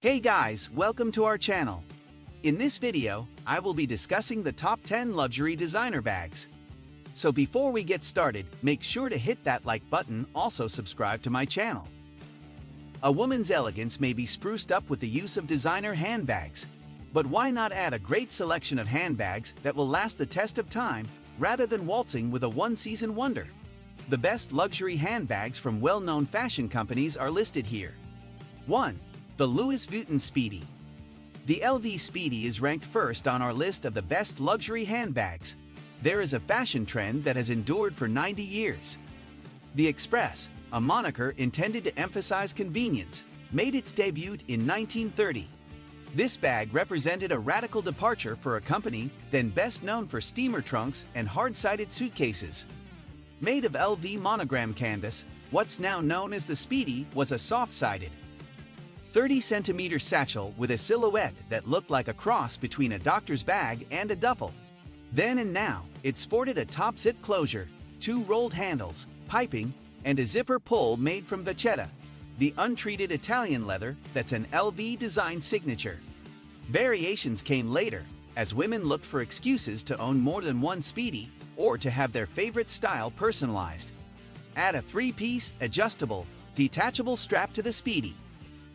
Hey guys, welcome to our channel. In this video, I will be discussing the top 10 luxury designer bags. So before we get started, make sure to hit that like button, also subscribe to my channel. A woman's elegance may be spruced up with the use of designer handbags. But why not add a great selection of handbags that will last the test of time, rather than waltzing with a one-season wonder? The best luxury handbags from well-known fashion companies are listed here. 1. The Louis Vuitton Speedy. The LV Speedy is ranked first on our list of the best luxury handbags. There is a fashion trend that has endured for 90 years. The Express, a moniker intended to emphasize convenience, made its debut in 1930. This bag represented a radical departure for a company then best known for steamer trunks and hard-sided suitcases. Made of LV monogram canvas, what's now known as the Speedy was a soft-sided 30-centimeter satchel with a silhouette that looked like a cross between a doctor's bag and a duffel. Then and now, it sported a top zip closure, 2 rolled handles, piping, and a zipper pull made from vachetta, the untreated Italian leather that's an LV design signature. Variations came later, as women looked for excuses to own more than one Speedy or to have their favorite style personalized. Add a 3-piece, adjustable, detachable strap to the Speedy,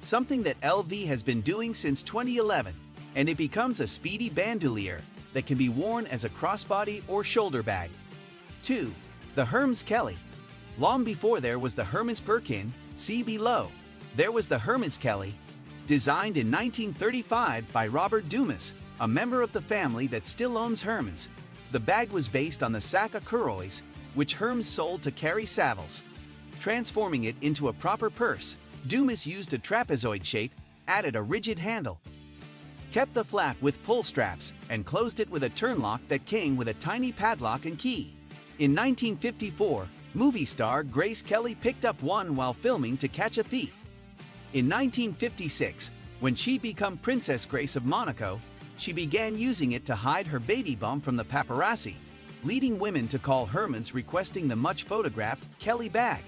something that LV has been doing since 2011, and it becomes a speedy bandolier that can be worn as a crossbody or shoulder bag. 2. The Hermes Kelly. Long before there was the Hermes Birkin, see below, there was the Hermes Kelly. Designed in 1935 by Robert Dumas, a member of the family that still owns Hermes, the bag was based on the sac à courroies, which Hermes sold to carry saddles. Transforming it into a proper purse, Dumas used a trapezoid shape, added a rigid handle, kept the flap with pull straps, and closed it with a turnlock that came with a tiny padlock and key. In 1954, movie star Grace Kelly picked up one while filming To Catch a Thief. In 1956, when she became Princess Grace of Monaco, she began using it to hide her baby bump from the paparazzi, leading women to call Hermes requesting the much photographed Kelly bag.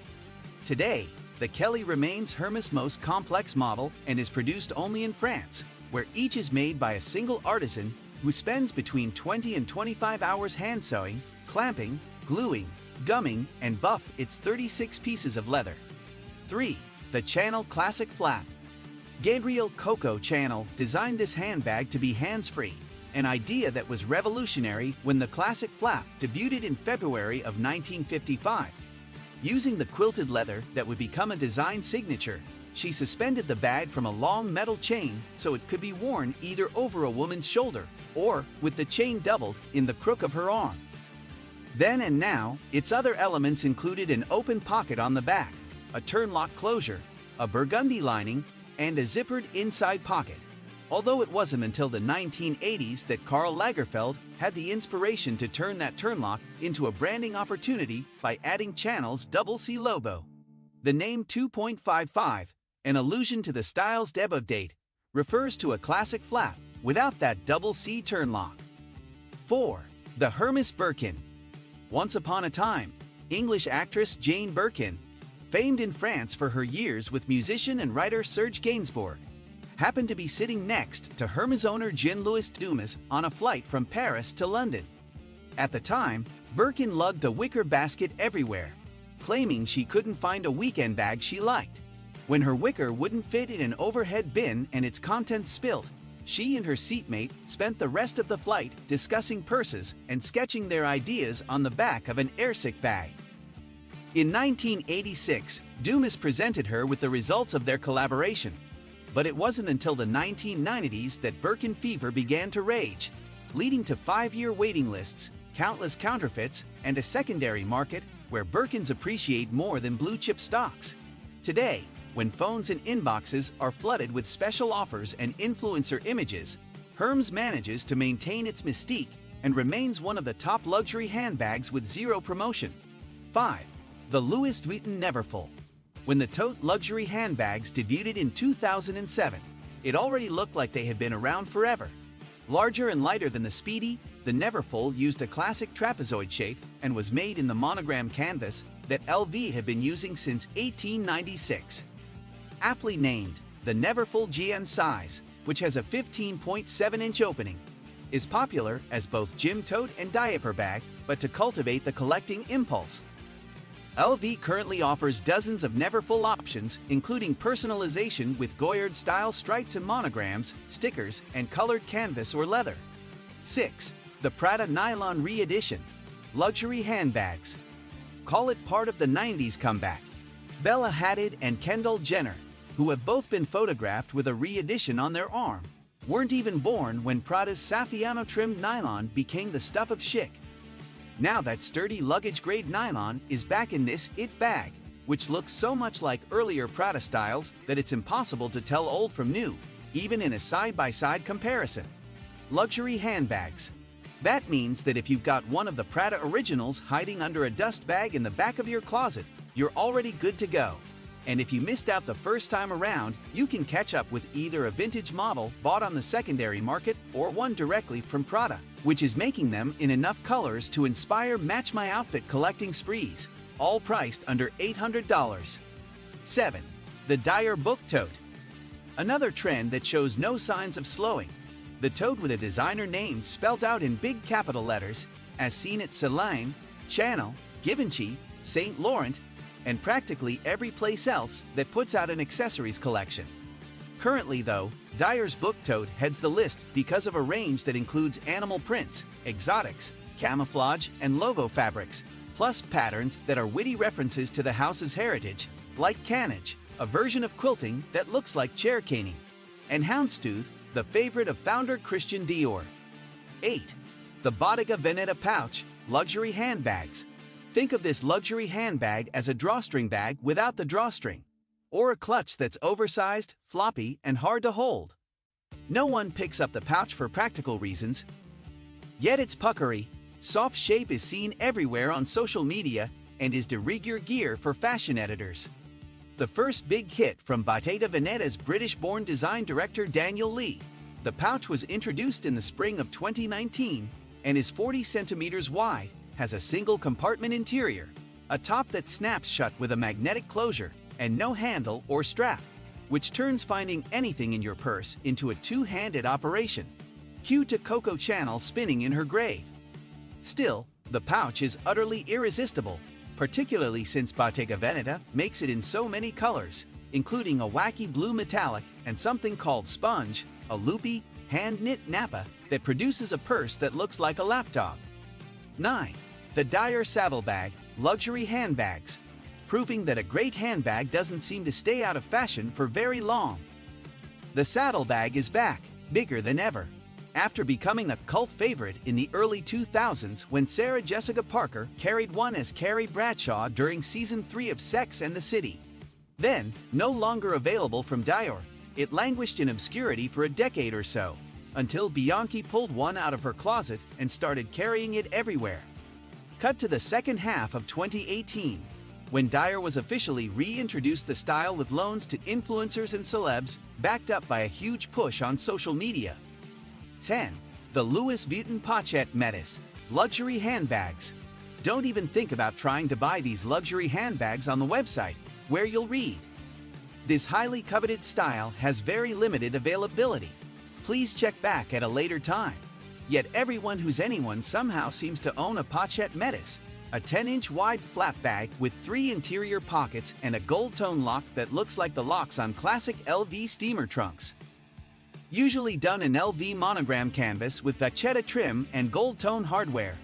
Today, the Kelly remains Hermes' most complex model and is produced only in France, where each is made by a single artisan who spends between 20 and 25 hours hand sewing, clamping, gluing, gumming, and buff its 36 pieces of leather. 3. The Channel Classic Flap. Gabriel Coco Channel designed this handbag to be hands-free, an idea that was revolutionary when the classic flap debuted in February of 1955. Using the quilted leather that would become a design signature, she suspended the bag from a long metal chain so it could be worn either over a woman's shoulder or with the chain doubled in the crook of her arm. Then and now, its other elements included an open pocket on the back, a turnlock closure, a burgundy lining, and a zippered inside pocket. Although it wasn't until the 1980s that Karl Lagerfeld had the inspiration to turn that turnlock into a branding opportunity by adding Channel's double C logo. The name 2.55, an allusion to the style's debut date, refers to a classic flap without that double C turnlock. 4. The Hermes Birkin. Once upon a time, English actress Jane Birkin, famed in France for her years with musician and writer Serge Gainsbourg, happened to be sitting next to Hermes owner Jean-Louis Dumas on a flight from Paris to London. At the time, Birkin lugged a wicker basket everywhere, claiming she couldn't find a weekend bag she liked. When her wicker wouldn't fit in an overhead bin and its contents spilt, she and her seatmate spent the rest of the flight discussing purses and sketching their ideas on the back of an airsick bag. In 1986, Dumas presented her with the results of their collaboration. But it wasn't until the 1990s that Birkin fever began to rage, leading to 5-year waiting lists, countless counterfeits, and a secondary market where Birkins appreciate more than blue-chip stocks. Today, when phones and inboxes are flooded with special offers and influencer images, Hermes manages to maintain its mystique and remains one of the top luxury handbags with zero promotion. 5. The Louis Vuitton Neverfull. When the tote luxury handbags debuted in 2007, it already looked like they had been around forever. Larger and lighter than the Speedy, the Neverfull used a classic trapezoid shape and was made in the monogram canvas that LV had been using since 1896. Aptly named, The Neverfull GN size, which has a 15.7-inch opening, is popular as both gym tote and diaper bag, but to cultivate the collecting impulse. LV currently offers dozens of Neverfull options, including personalization with Goyard-style stripes and monograms, stickers, and colored canvas or leather. 6. The Prada Nylon Re-Edition. Luxury handbags. Call it part of the 90s comeback. Bella Hadid and Kendall Jenner, who have both been photographed with a re-edition on their arm, weren't even born when Prada's Saffiano-trimmed nylon became the stuff of chic. Now that sturdy luggage-grade nylon is back in this It bag, which looks so much like earlier Prada styles that it's impossible to tell old from new, even in a side-by-side comparison. Luxury handbags. That means that if you've got one of the Prada originals hiding under a dust bag in the back of your closet, you're already good to go. And if you missed out the first time around, you can catch up with either a vintage model bought on the secondary market or one directly from Prada, which is making them in enough colors to inspire match-my-outfit collecting sprees, all priced under $800. 7. The Dyer Book Tote. Another trend that shows no signs of slowing. The tote with a designer name spelt out in big capital letters, as seen at Celine, Chanel, Givenchy, Saint Laurent, and practically every place else that puts out an accessories collection. Currently though, Dyer's Book Tote heads the list because of a range that includes animal prints, exotics, camouflage, and logo fabrics, plus patterns that are witty references to the house's heritage, like canage, a version of quilting that looks like chair caning, and houndstooth, the favorite of founder Christian Dior. 8. The Bottega Veneta Pouch, luxury handbags. Think of this luxury handbag as a drawstring bag without the drawstring, or a clutch that's oversized, floppy, and hard to hold. No one picks up the pouch for practical reasons, yet its puckery, soft shape is seen everywhere on social media and is de rigueur gear for fashion editors. The first big hit from Bottega Veneta's British-born design director Daniel Lee, the pouch was introduced in the spring of 2019 and is 40 centimeters wide, has a single compartment interior, a top that snaps shut with a magnetic closure, and no handle or strap, which turns finding anything in your purse into a two-handed operation. Cue to Coco Chanel spinning in her grave. Still, the pouch is utterly irresistible, particularly since Bottega Veneta makes it in so many colors, including a wacky blue metallic and something called sponge, a loopy, hand-knit nappa that produces a purse that looks like a lapdog. 9. The Dyer Saddlebag, luxury handbags. Proving that a great handbag doesn't seem to stay out of fashion for very long. The saddlebag is back, bigger than ever. After becoming a cult favorite in the early 2000s when Sarah Jessica Parker carried one as Carrie Bradshaw during Season 3 of Sex and the City. Then, no longer available from Dyer, it languished in obscurity for a decade or so, until Bianchi pulled one out of her closet and started carrying it everywhere. Cut to the second half of 2018, when Dyer was officially reintroduced the style with loans to influencers and celebs, backed up by a huge push on social media. 10. The Louis Vuitton Pochette Métis, luxury handbags. Don't even think about trying to buy these luxury handbags on the website, where you'll read, "This highly coveted style has very limited availability. Please check back at a later time." Yet everyone who's anyone somehow seems to own a Pochette Métis, a 10-inch wide flap bag with 3 interior pockets and a gold tone lock that looks like the locks on classic LV steamer trunks. Usually done in LV monogram canvas with vachetta trim and gold tone hardware,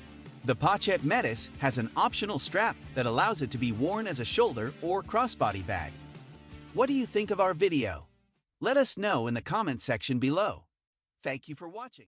the Pochette Métis has an optional strap that allows it to be worn as a shoulder or crossbody bag. What do you think of our video? Let us know in the comment section below. Thank you for watching.